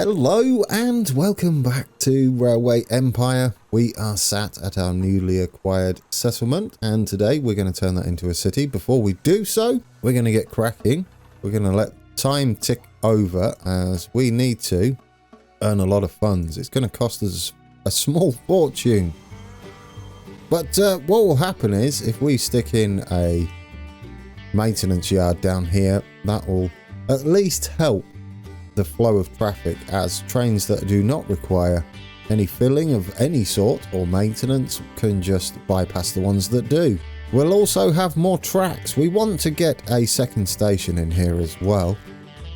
Hello and welcome back to Railway Empire. We are sat at our newly acquired settlement and today we're going to turn that into a city. Before we do so, we're going to get cracking. We're going to let time tick over as we need to earn a lot of funds. It's going to cost us a small fortune. But what will happen is if we stick in a maintenance yard down here, that will at least help the flow of traffic, as trains that do not require any filling of any sort or maintenance can just bypass the ones that do. We'll also have more tracks. We want to get a second station in here as well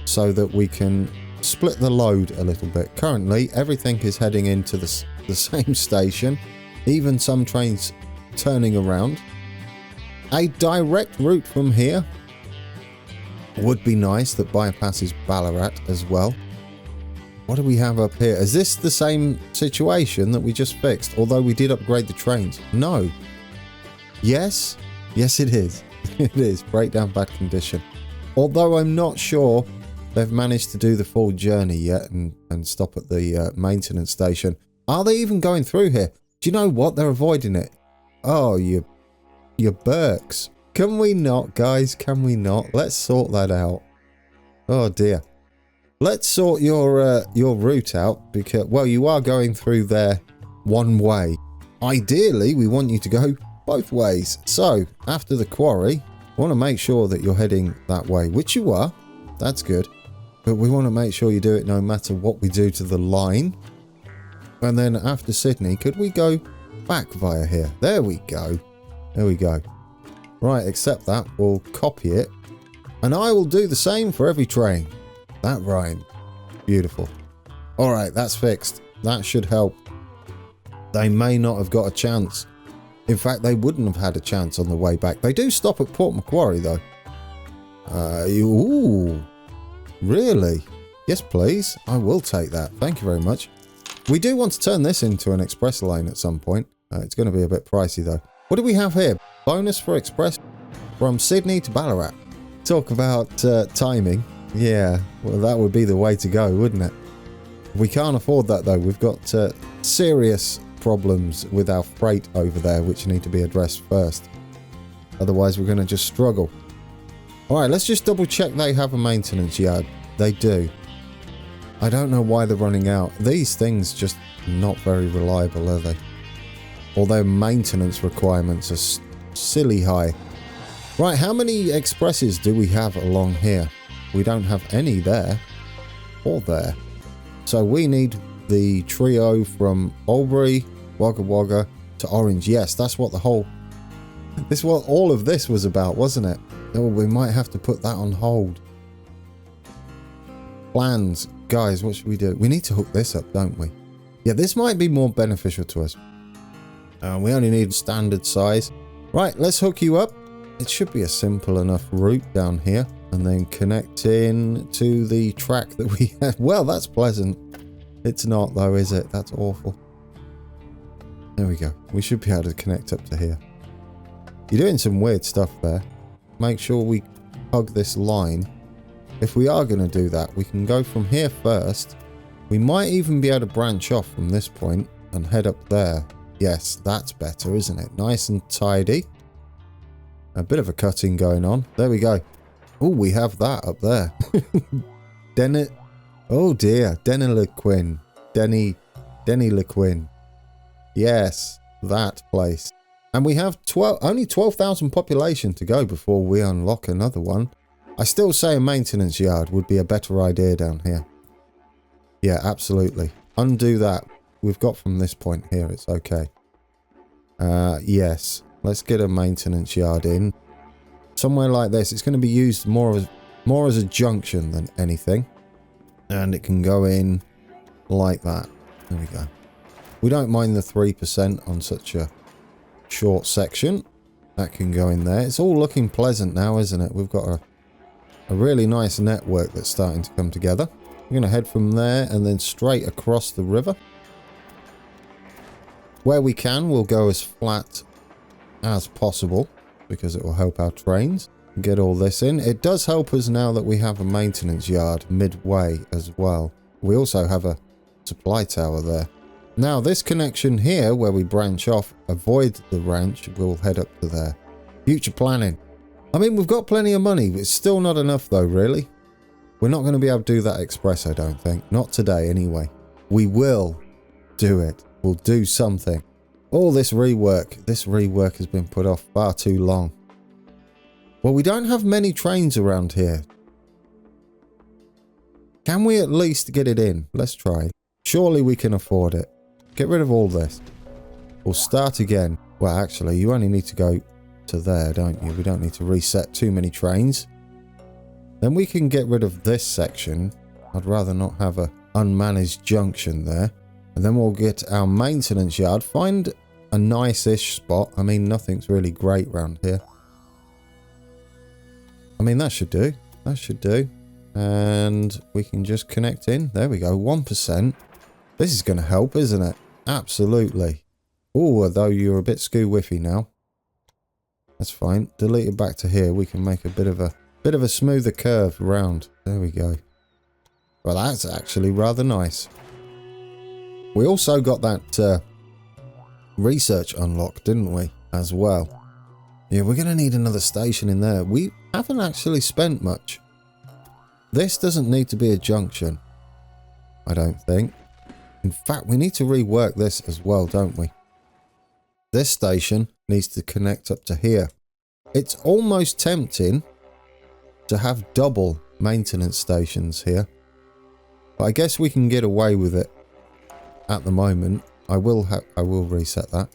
so that we can split the load a little bit. Currently everything is heading into the same station, even some trains turning around. A direct route from here would be nice that bypasses Ballarat as well. What do we have up here? Is this the same situation that we just fixed? Although we did upgrade the trains. No. Yes? Yes, it is. It is. Breakdown bad condition. Although I'm not sure they've managed to do the full journey yet and stop at the maintenance station. Are they even going through here? Do you know what? They're avoiding it. Oh, you Berks. Can we not, guys? Can we not? Let's sort that out. Oh dear. Let's sort your route out because, well, you are going through there one way. Ideally, we want you to go both ways. So, after the quarry, we want to make sure that you're heading that way, which you are. That's good. But we want to make sure you do it no matter what we do to the line. And then after Sydney, could we go back via here? There we go. There we go. Right, accept that. We'll copy it. And I will do the same for every train. That rhymed. Beautiful. Alright, that's fixed. That should help. They may not have got a chance. In fact, they wouldn't have had a chance on the way back. They do stop at Port Macquarie, though. Ooh. Really? Yes, please. I will take that. Thank you very much. We do want to turn this into an express lane at some point. It's going to be a bit pricey, though. What do we have here? Bonus for express from Sydney to Ballarat. Talk about timing. Yeah, well, that would be the way to go, wouldn't it? We can't afford that, though. We've got serious problems with our freight over there, which need to be addressed first. Otherwise, we're going to just struggle. All right, let's just double check they have a maintenance yard. They do. I don't know why they're running out. These things just not very reliable, are they? Although maintenance requirements are silly high. Right, how many expresses do we have along here? We don't have any there or there. So we need the trio from Albury, Wagga Wagga to Orange. Yes, that's what the whole... This is what all of this was about, wasn't it? Oh, we might have to put that on hold. Plans. Guys, what should we do? We need to hook this up, don't we? Yeah, this might be more beneficial to us. We only need standard size. Right, let's hook you up. It should be a simple enough route down here. And then connect in to the track that we had. Well, that's pleasant. It's not though, is it? That's awful. There we go. We should be able to connect up to here. You're doing some weird stuff there. Make sure we hug this line. If we are going to do that, we can go from here first. We might even be able to branch off from this point and head up there. Yes, that's better, isn't it? Nice and tidy. A bit of a cutting going on. There we go. Oh, we have that up there. Oh dear. Deniliquin. Deniliquin. Yes, that place. And we have only 12,000 population to go before we unlock another one. I still say a maintenance yard would be a better idea down here. Yeah, absolutely. Undo that. We've got from this point here. It's okay. Yes. Let's get a maintenance yard in. Somewhere like this. It's going to be used more as a junction than anything. And it can go in like that. There we go. We don't mind the 3% on such a short section. That can go in there. It's all looking pleasant now, isn't it? We've got a really nice network that's starting to come together. We're going to head from there and then straight across the river. Where we can, we'll go as flat as possible because it will help our trains. Get all this in. It does help us now that we have a maintenance yard midway as well. We also have a supply tower there. Now this connection here where we branch off, avoid the ranch, we'll head up to there. Future planning. I mean, we've got plenty of money, but it's still not enough though, really. We're not going to be able to do that express, I don't think. Not today anyway. We will do it. We'll do something. All this rework has been put off far too long. Well, we don't have many trains around here. Can we at least get it in? Let's try. Surely we can afford it. Get rid of all this. We'll start again. Well, actually, you only need to go to there, don't you? We don't need to reset too many trains. Then we can get rid of this section. I'd rather not have a unmanaged junction there. And then we'll get our maintenance yard. Find a nice-ish spot. I mean, nothing's really great around here. I mean, that should do. That should do. And we can just connect in. There we go. 1%. This is going to help, isn't it? Absolutely. Oh, although you're a bit skew-whiffy now. That's fine. Delete it back to here. We can make a bit of a smoother curve around. There we go. Well, that's actually rather nice. We also got that research unlocked, didn't we? As well. Yeah, we're going to need another station in there. We haven't actually spent much. This doesn't need to be a junction, I don't think. In fact, we need to rework this as well, don't we? This station needs to connect up to here. It's almost tempting to have double maintenance stations here. But I guess we can get away with it at the moment. I will reset that.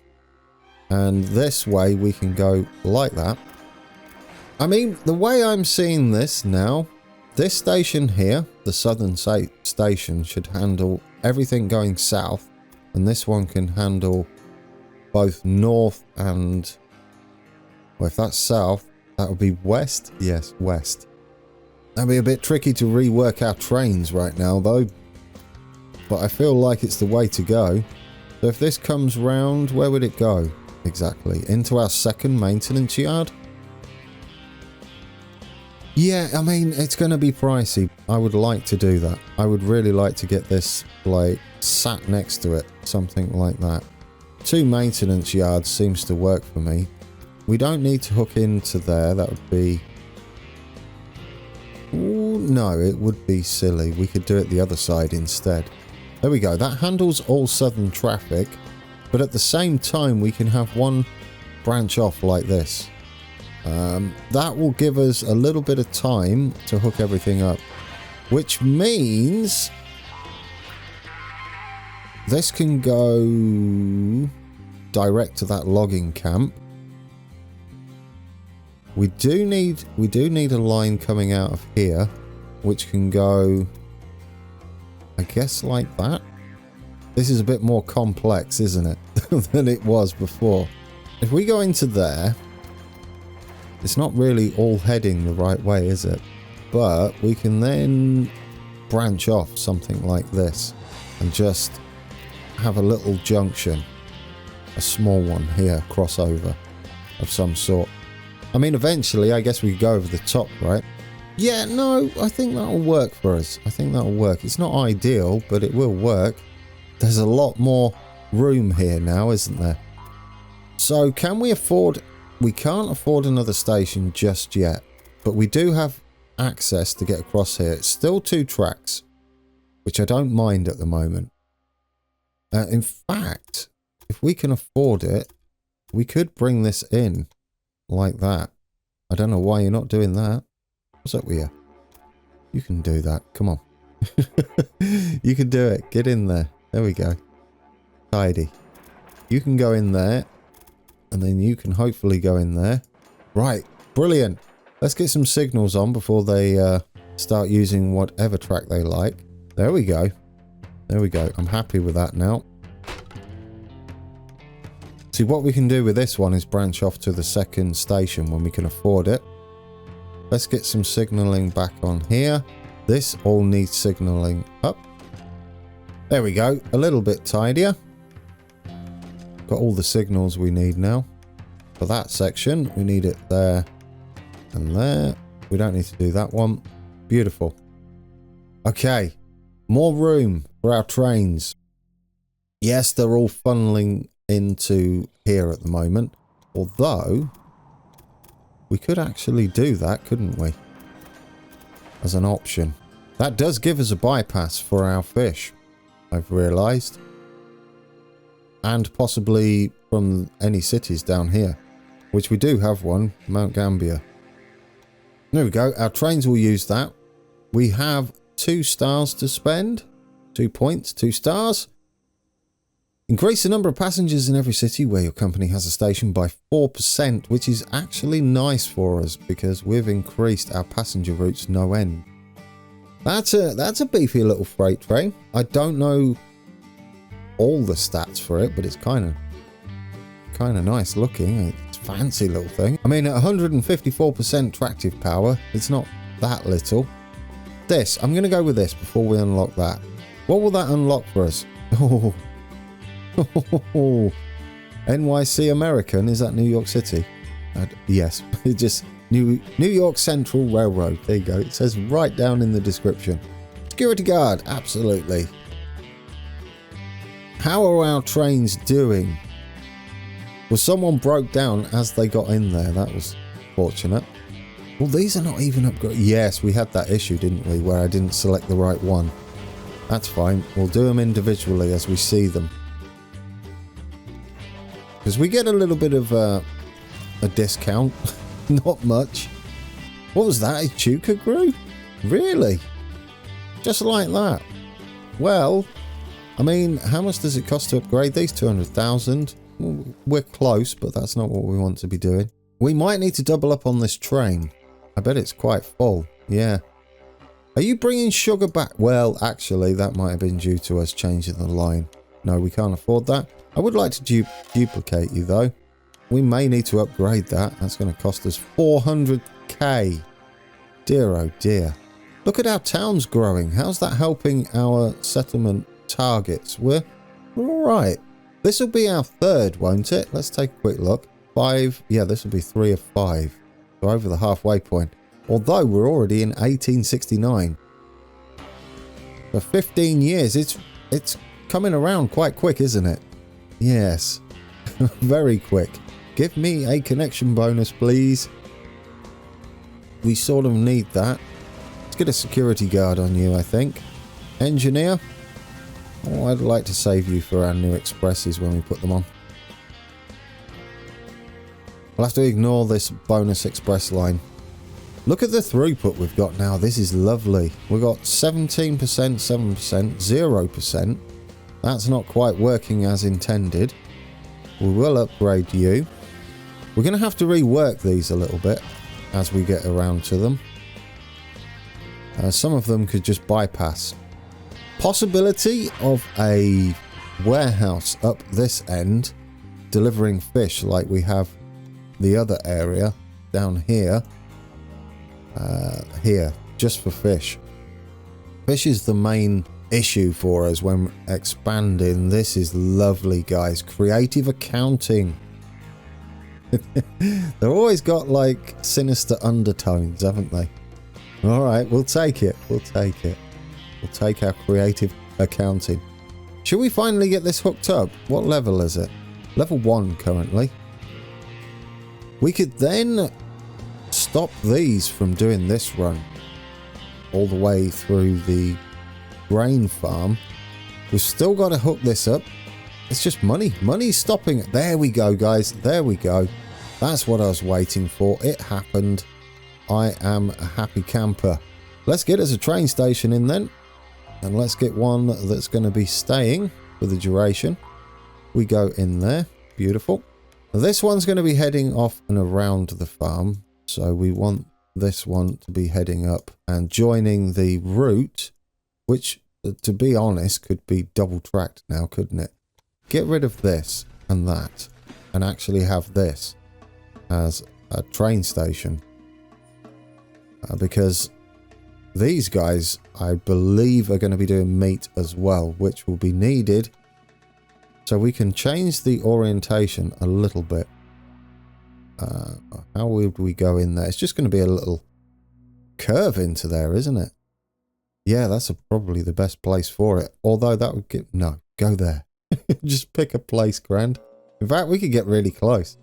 And this way we can go like that. I mean, the way I'm seeing this now, this station here, the southern station, should handle everything going south. And this one can handle both north and... Well, if that's south, that would be west. Yes, west. That'd be a bit tricky to rework our trains right now, though. But I feel like it's the way to go. So if this comes round, where would it go? Exactly. Into our second maintenance yard? Yeah, I mean, it's going to be pricey. I would like to do that. I would really like to get this, like, sat next to it. Something like that. 2 maintenance yards seems to work for me. We don't need to hook into there. That would be... Ooh, no, it would be silly. We could do it the other side instead. There we go. That handles all southern traffic. But at the same time, we can have one branch off like this. That will give us a little bit of time to hook everything up. Which means... this can go direct to that logging camp. We do need a line coming out of here, which can go, I guess, like that. This is a bit more complex, isn't it, than it was before. If we go into there, it's not really all heading the right way, is it? But we can then branch off something like this and just have a little junction, a small one here, crossover of some sort. I mean, eventually, I guess we could go over the top, right? Yeah, no, I think that'll work for us. I think that'll work. It's not ideal, but it will work. There's a lot more room here now, isn't there? So, can we afford... We can't afford another station just yet, but we do have access to get across here. It's still 2 tracks, which I don't mind at the moment. In fact, if we can afford it, we could bring this in like that. I don't know why you're not doing that. What's up with you? You can do that. Come on. You can do it. Get in there. There we go. Tidy. You can go in there. And then you can hopefully go in there. Right. Brilliant. Let's get some signals on before they start using whatever track they like. There we go. There we go. I'm happy with that now. See, what we can do with this one is branch off to the second station when we can afford it. Let's get some signaling back on here. This all needs signaling up. There we go. A little bit tidier. Got all the signals we need now. For that section, we need it there and there. We don't need to do that one. Beautiful. Okay. More room for our trains. Yes, they're all funneling into here at the moment. Although, we could actually do that, couldn't we? As an option. That does give us a bypass for our fish, I've realised. And possibly from any cities down here. Which we do have one, Mount Gambier. There we go, our trains will use that. We have 2 stars to spend. 2 points, 2 stars. Increase the number of passengers in every city where your company has a station by 4%, which is actually nice for us because we've increased our passenger routes no end. That's a beefy little freight train. I don't know all the stats for it, but it's kind of nice looking. It's a fancy little thing. I mean, at 154% tractive power, it's not that little. This, I'm going to go with this before we unlock that. What will that unlock for us? Oh. NYC American, is that New York City? Yes, just New York Central Railroad. There you go. It says right down in the description. Security guard, absolutely. How are our trains doing? Well, someone broke down as they got in there. That was fortunate. Well, these are not even upgraded. Yes, we had that issue, didn't we, where I didn't select the right one. That's fine. We'll do them individually as we see them. Because we get a little bit of a discount. Not much. What was that? A Chuka grew? Really? Just like that? Well, I mean, how much does it cost to upgrade these? 200,000? Well, we're close, but that's not what we want to be doing. We might need to double up on this train. I bet it's quite full. Yeah. Are you bringing sugar back? Well, actually, that might have been due to us changing the line. No, we can't afford that. I would like to duplicate you, though. We may need to upgrade that. That's going to cost us 400k. Dear, oh dear. Look at our towns growing. How's that helping our settlement targets? We're all right. This will be our 3rd, won't it? Let's take a quick look. 5. Yeah, this will be 3 of 5. So over the halfway point. Although we're already in 1869. For 15 years, it's coming around quite quick, isn't it? Yes. Very quick. Give me a connection bonus, please. We sort of need that. Let's get a security guard on you, I think. Engineer. Oh, I'd like to save you for our new expresses when we put them on. We'll have to ignore this bonus express line. Look at the throughput we've got now. This is lovely. We've got 17%, 7%, 0%. That's not quite working as intended. We will upgrade you. We're going to have to rework these a little bit as we get around to them. Some of them could just bypass. Possibility of a warehouse up this end delivering fish like we have the other area down here. Here, just for fish. Fish is the main issue for us when expanding. This is lovely, guys. Creative accounting. They've always got like sinister undertones, haven't they? All right, we'll take it. We'll take it. We'll take our creative accounting. Should we finally get this hooked up? What level is it? Level 1 currently. We could then stop these from doing this run all the way through the grain farm. We've still got to hook this up. It's just money. Money's stopping it. There we go, guys. There we go. That's what I was waiting for. It happened. I am a happy camper. Let's get us a train station in then. And let's get one that's going to be staying for the duration. We go in there. Beautiful. This one's going to be heading off and around the farm. So we want this one to be heading up and joining the route, which, to be honest, could be double tracked now, couldn't it? Get rid of this and that and actually have this as a train station. Because these guys, I believe, are going to be doing meat as well, which will be needed. So we can change the orientation a little bit. How would we go in there? It's just going to be a little curve into there, isn't it? Yeah, that's probably the best place for it. Although that would get... No, go there. Just pick a place, grand. In fact, we could get really close.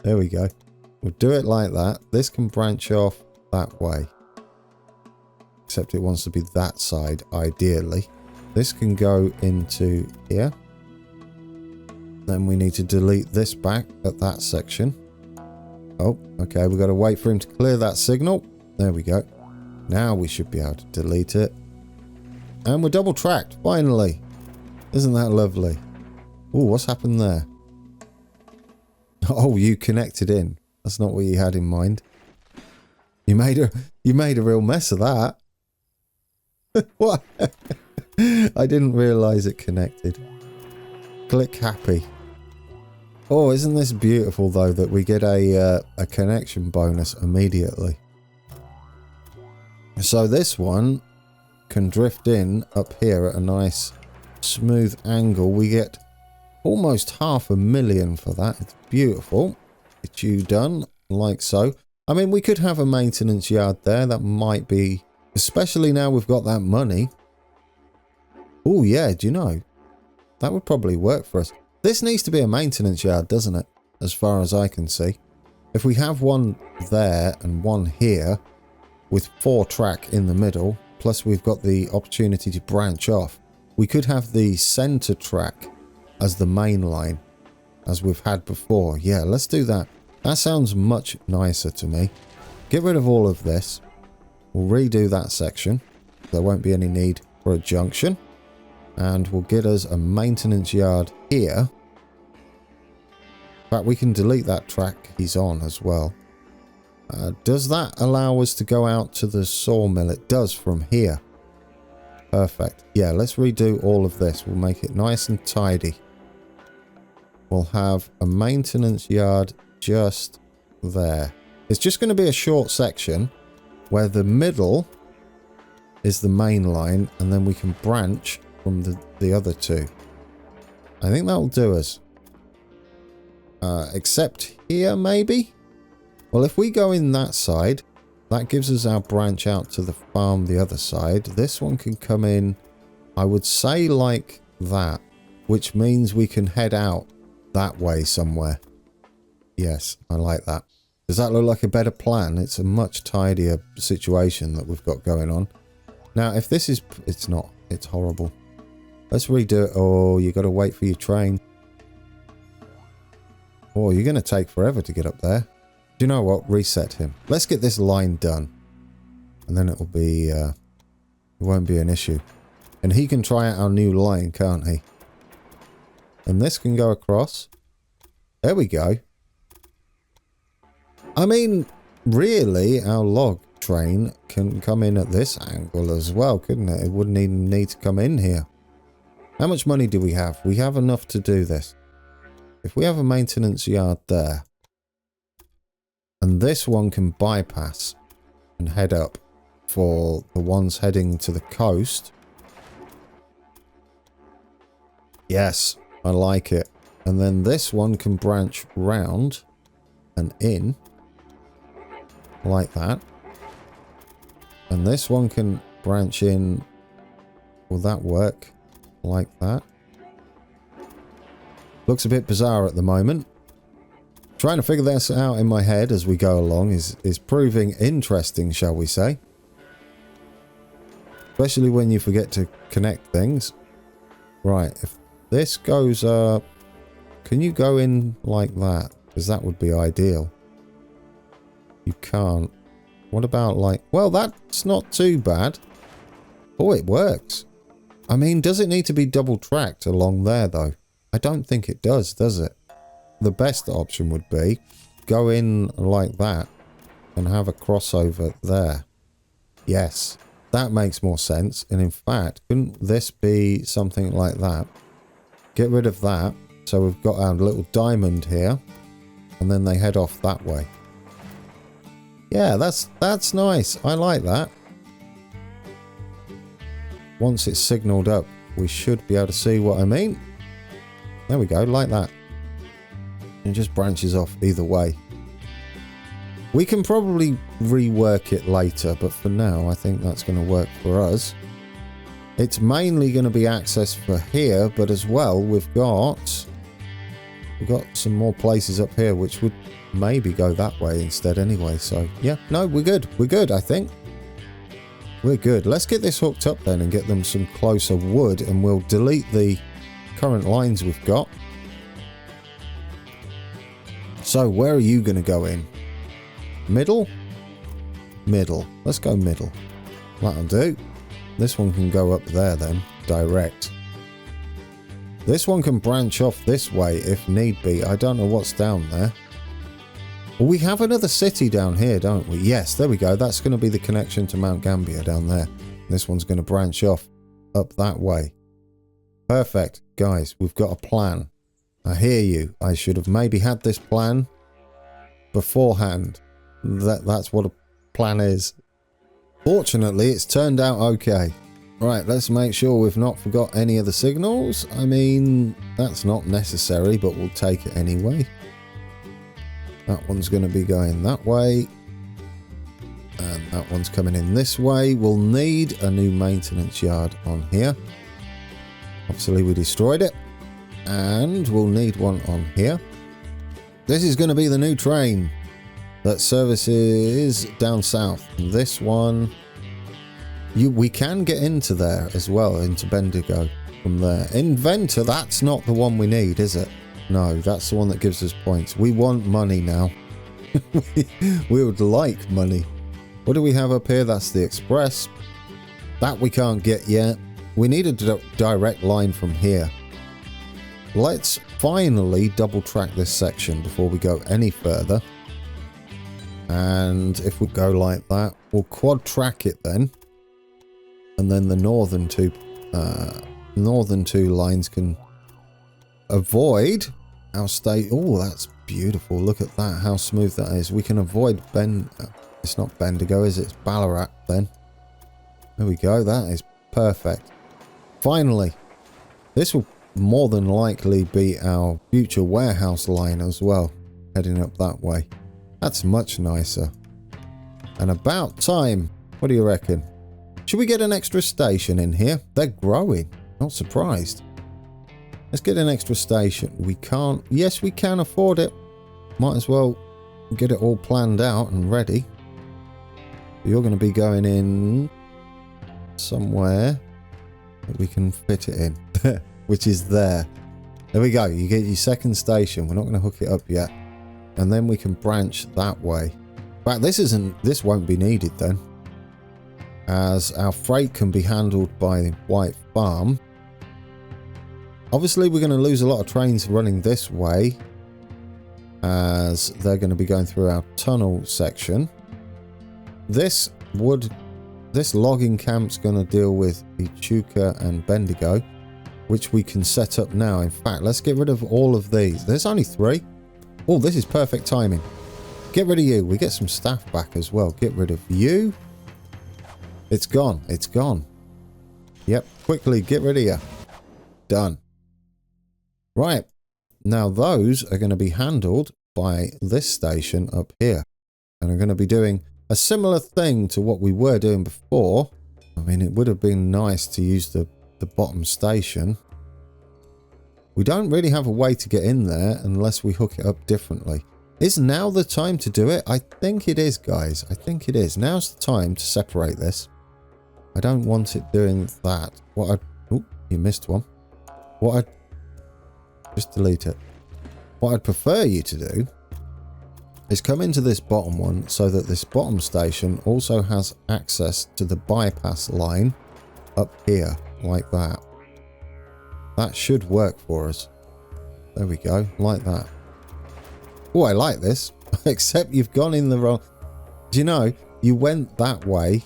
There we go. We'll do it like that. This can branch off that way. Except it wants to be that side, ideally. This can go into here. Then we need to delete this back at that section. Oh, okay. We've got to wait for him to clear that signal. There we go. Now we should be able to delete it. And we're double tracked, finally. Isn't that lovely? Oh, what's happened there? Oh, you connected in. That's not what you had in mind. You made a real mess of that. What? I didn't realise it connected. Click happy. Oh, isn't this beautiful though that we get a connection bonus immediately? So this one can drift in up here at a nice smooth angle. We get almost 500,000 for that. It's beautiful. It's you done like so. I mean, we could have a maintenance yard there. That might be, especially now we've got that money. Oh yeah, do you know? That would probably work for us. This needs to be a maintenance yard, doesn't it? As far as I can see. If we have one there and one here with 4 track in the middle, plus we've got the opportunity to branch off, we could have the center track as the main line, as we've had before. Yeah, let's do that. That sounds much nicer to me. Get rid of all of this. We'll redo that section. There won't be any need for a junction. And we'll get us a maintenance yard here. In fact, we can delete that track he's on as well. Does that allow us to go out to the sawmill? It does from here. Perfect. Yeah, let's redo all of this. We'll make it nice and tidy. We'll have a maintenance yard just there. It's just going to be a short section where the middle is the main line and then we can branch from the other two. I think that'll do us. Except here, maybe? Well, if we go in that side, that gives us our branch out to the farm the other side. This one can come in, I would say like that, which means we can head out that way somewhere. Yes, I like that. Does that look like a better plan? It's a much tidier situation that we've got going on. Now, if this is... It's not. It's horrible. Let's redo it. Oh, you got to wait for your train. Oh, you're going to take forever to get up there. Do you know what? Reset him. Let's get this line done. And then it'll be... it won't be an issue. And he can try out our new line, can't he? And this can go across. There we go. I mean, really, our log train can come in at this angle as well, couldn't it? It wouldn't even need to come in here. How much money do we have? We have enough to do this. If we have a maintenance yard there, and this one can bypass and head up for the ones heading to the coast. Yes, I like it. And then this one can branch round and in like that. And this one can branch in. Will that work? Like that. Looks a bit bizarre at the moment. Trying to figure this out in my head as we go along is proving interesting, shall we say. Especially when you forget to connect things. Right, if this goes up... Can you go in like that? Because that would be ideal. You can't. What about like... Well, that's not too bad. Oh, it works. I mean, does it need to be double tracked along there, though? I don't think it does it? The best option would be go in like that and have a crossover there. Yes, that makes more sense. And in fact, couldn't this be something like that? Get rid of that. So we've got our little diamond here. And then they head off that way. Yeah, that's nice. I like that. Once it's signaled up, we should be able to see what I mean. There we go, like that. It just branches off either way. We can probably rework it later, but for now, I think that's going to work for us. It's mainly going to be access for here, but as well we've got some more places up here which would maybe go that way instead anyway. So yeah, no, we're good. I think we're good. Let's get this hooked up then and get them some closer wood, and we'll delete the current lines we've got. So where are you going to go in? Middle? Middle. Let's go middle. That'll do. This one can go up there then, direct. This one can branch off this way if need be. I don't know what's down there. Well, we have another city down here, don't we? Yes, there we go. That's going to be the connection to Mount Gambier down there. This one's going to branch off up that way. Perfect. Guys, we've got a plan. I hear you. I should have maybe had this plan beforehand. That's what a plan is. Fortunately, it's turned out okay. Right, let's make sure we've not forgot any of the signals. I mean, that's not necessary, but we'll take it anyway. That one's going to be going that way. And that one's coming in this way. We'll need a new maintenance yard on here. Obviously, we destroyed it. And we'll need one on here. This is going to be the new train that services down south. And this one, we can get into there as well, into Bendigo from there. Inventor, that's not the one we need, is it? No, that's the one that gives us points. We want money now. we would like money. What do we have up here? That's the express. That we can't get yet. We need a direct line from here. Let's finally double track this section before we go any further. And if we go like that, we'll quad track it then. And then the northern two lines can avoid our state. Oh, that's beautiful. Look at that, how smooth that is. We can avoid it's not Bendigo, is it? It's Ballarat then. There we go. That is perfect. Finally, this will more than likely be our future warehouse line as well, heading up that way. That's much nicer. And about time. What do you reckon? Should we get an extra station in here? They're growing. Not surprised. Let's get an extra station. We can't. Yes, we can afford it. Might as well get it all planned out and ready. You're going to be going in somewhere that we can fit it in. Which is there. There we go. You get your second station. We're not going to hook it up yet. And then we can branch that way. In fact, this won't be needed then, as our freight can be handled by White Farm. Obviously, we're going to lose a lot of trains running this way, as they're going to be going through our tunnel section. This logging camp's going to deal with Echuca and Bendigo, which we can set up now. In fact, let's get rid of all of these. There's only 3. Oh, this is perfect timing. Get rid of you. We get some staff back as well. Get rid of you. It's gone. It's gone. Yep. Quickly, get rid of you. Done. Right. Now, those are going to be handled by this station up here. And are going to be doing a similar thing to what we were doing before. I mean, it would have been nice to use the bottom station. We don't really have a way to get in there unless we hook it up differently. Is now the time to do it? I think it is, guys. I think it is. Now's the time to separate this. I don't want it doing that. Oh, you missed one. Just delete it. What I'd prefer you to do is come into this bottom one so that this bottom station also has access to the bypass line up here, like that. That should work for us. There we go, like that. Oh, I like this. Except you've gone in the wrong... Do you know, you went that way.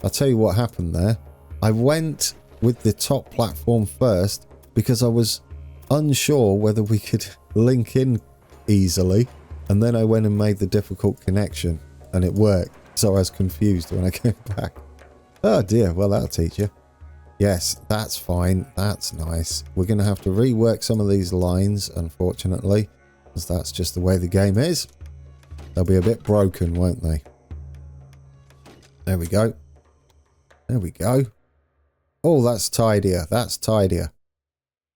I'll tell you what happened there. I went with the top platform first because I was unsure whether we could link in easily. And then I went and made the difficult connection. And it worked. So I was confused when I came back. Oh dear, well that'll teach you. Yes, that's fine. That's nice. We're going to have to rework some of these lines, unfortunately, because that's just the way the game is. They'll be a bit broken, won't they? There we go. There we go. Oh, that's tidier. That's tidier.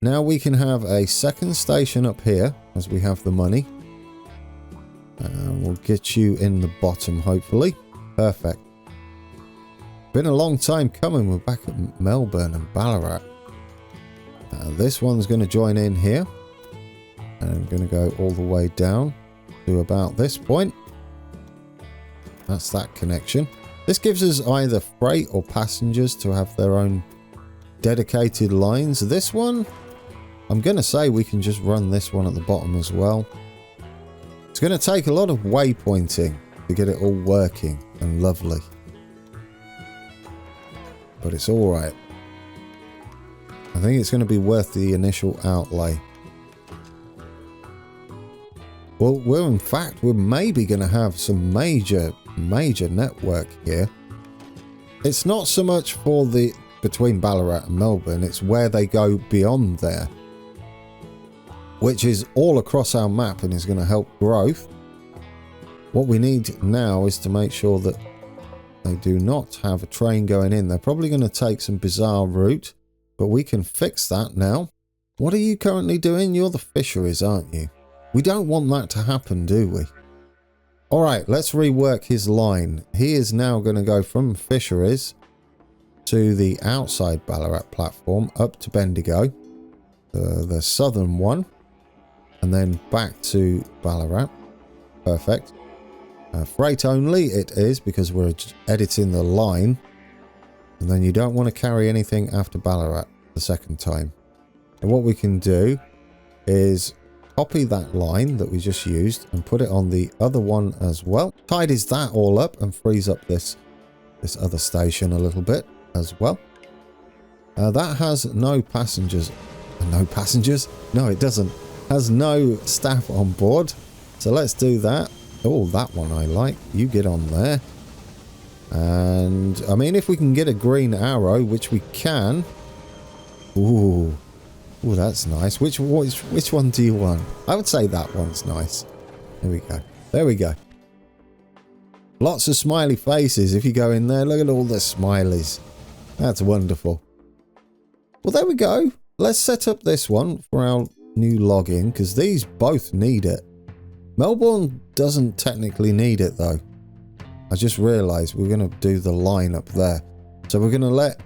Now we can have a second station up here as we have the money. We'll get you in the bottom, hopefully. Perfect. Been a long time coming. We're back at Melbourne and Ballarat. This one's going to join in here. And I'm going to go all the way down to about this point. That's that connection. This gives us either freight or passengers to have their own dedicated lines. This one, I'm going to say we can just run this one at the bottom as well. It's going to take a lot of waypointing to get it all working and lovely. But it's alright. I think it's going to be worth the initial outlay. Well, we're maybe going to have some major network here. It's not so much for the between Ballarat and Melbourne, it's where they go beyond there, which is all across our map and is going to help growth. What we need now is to make sure that they do not have a train going in. They're probably going to take some bizarre route, but we can fix that now. What are you currently doing? You're the fisheries, aren't you? We don't want that to happen, do we? Alright, let's rework his line. He is now going to go from fisheries to the outside Ballarat platform up to Bendigo, the southern one, and then back to Ballarat. Perfect. Freight only it is because we're editing the line, and then you don't want to carry anything after Ballarat the second time. And what we can do is copy that line that we just used and put it on the other one as well. Tidies that all up and frees up this other station a little bit as well. That has no passengers. No passengers? No, it doesn't. Has no staff on board. So let's do that. Oh, that one I like. You get on there. And I mean, if we can get a green arrow, which we can. Ooh. Oh, that's nice. Which one do you want? I would say that one's nice. There we go. There we go. Lots of smiley faces. If you go in there, look at all the smileys. That's wonderful. Well, there we go. Let's set up this one for our new login, because these both need it. Melbourne doesn't technically need it, though. I just realised we're going to do the line up there. So we're going to let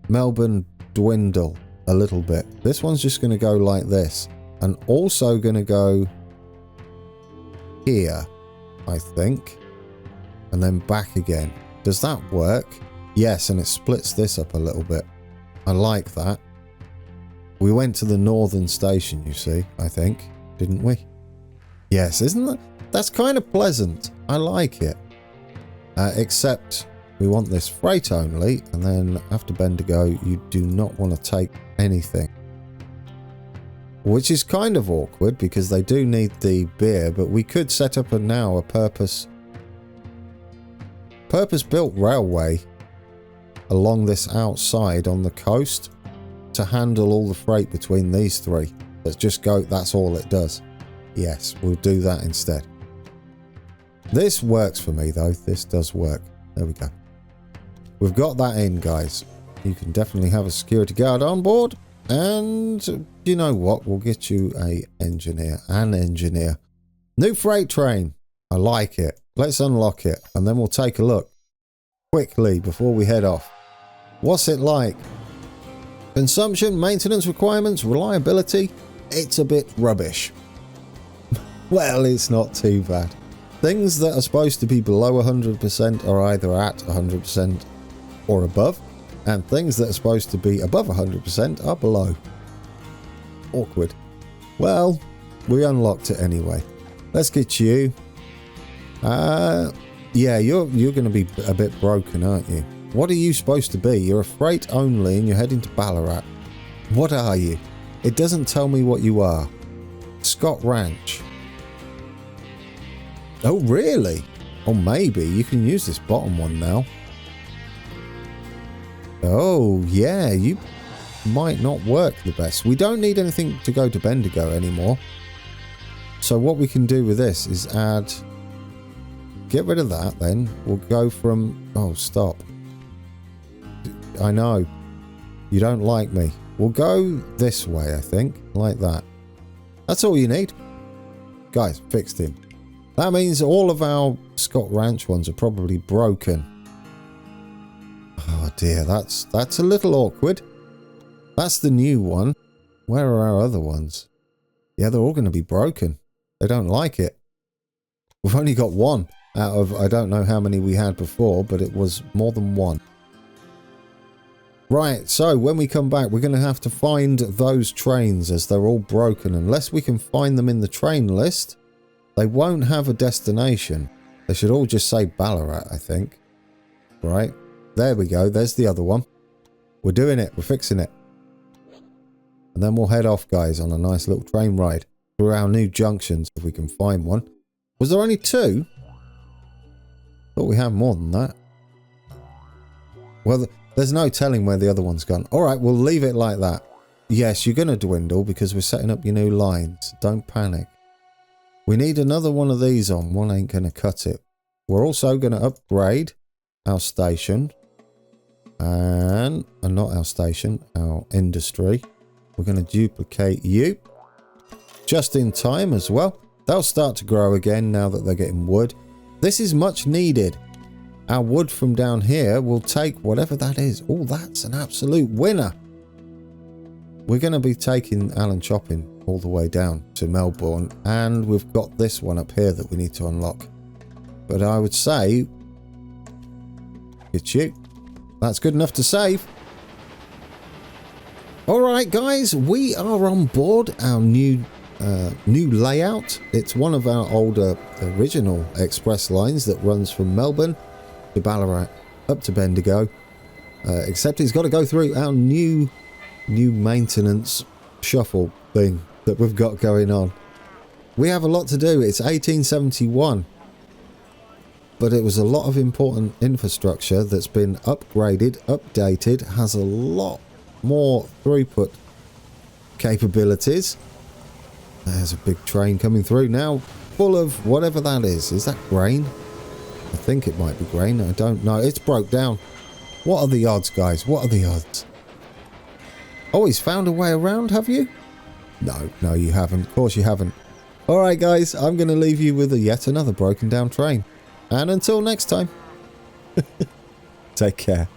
Melbourne dwindle a little bit. This one's just going to go like this, and also going to go here, I think, and then back again. Does that work? Yes, and it splits this up a little bit. I like that. We went to the northern station, you see, I think, didn't we? Yes, isn't that? That's kind of pleasant. I like it. Except we want this freight only, and then after Bendigo, you do not want to take anything. Which is kind of awkward because they do need the beer, but we could set up a purpose-built railway along this outside on the coast to handle all the freight between these three. Let's just go, that's all it does. Yes, we'll do that instead. This works for me though, this does work. There we go. We've got that in, guys. You can definitely have a security guard on board. And you know what? We'll get you an engineer. New freight train. I like it. Let's unlock it and then we'll take a look quickly before we head off. What's it like? Consumption, maintenance requirements, reliability. It's a bit rubbish. Well, it's not too bad. Things that are supposed to be below 100% are either at 100% or above, and things that are supposed to be above 100% are below. Awkward. Well, we unlocked it anyway. Let's get you. Yeah, you're going to be a bit broken, aren't you? What are you supposed to be? You're a freight only and you're heading to Ballarat. What are you? It doesn't tell me what you are. Scott Ranch. Oh, really? Or maybe you can use this bottom one now. Oh, yeah, you might not work the best. We don't need anything to go to Bendigo anymore. So what we can do with this is add... Get rid of that then. We'll go from... Oh, stop. I know. You don't like me. We'll go this way, I think. Like that. That's all you need. Guys, fixed him. That means all of our Scott Ranch ones are probably broken. Oh dear, that's a little awkward. That's the new one. Where are our other ones? Yeah, they're all going to be broken. They don't like it. We've only got one out of, I don't know how many we had before, but it was more than one. Right, so when we come back, we're going to have to find those trains as they're all broken. Unless we can find them in the train list, they won't have a destination. They should all just say Ballarat, I think. Right, there we go. There's the other one. We're doing it. We're fixing it. And then we'll head off, guys, on a nice little train ride through our new junctions, if we can find one. Was there only 2? Thought we had more than that. Well, there's no telling where the other one's gone. All right, we'll leave it like that. Yes, you're going to dwindle because we're setting up your new lines. Don't panic. We need another one of these on. One ain't going to cut it. We're also going to upgrade our station. And not our station, our industry. We're going to duplicate you. Just in time as well. They'll start to grow again now that they're getting wood. This is much needed. Our wood from down here will take whatever that is. Oh, that's an absolute winner. We're going to be taking Alan Chopping all the way down to Melbourne. And we've got this one up here that we need to unlock. But I would say, it's you. That's good enough to save. Alright guys, we are on board our new layout. It's one of our older original express lines that runs from Melbourne to Ballarat up to Bendigo. Except it's got to go through our new maintenance shuffle thing that we've got going on. We have a lot to do. It's 1871. But it was a lot of important infrastructure that's been upgraded, updated, has a lot more throughput capabilities. There's a big train coming through now, full of whatever that is. Is that grain? I think it might be grain. I don't know. It's broke down. What are the odds, guys? What are the odds? Oh, he's found a way around, have you? No, you haven't. Of course you haven't. All right, guys, I'm going to leave you with yet another broken down train. And until next time, take care.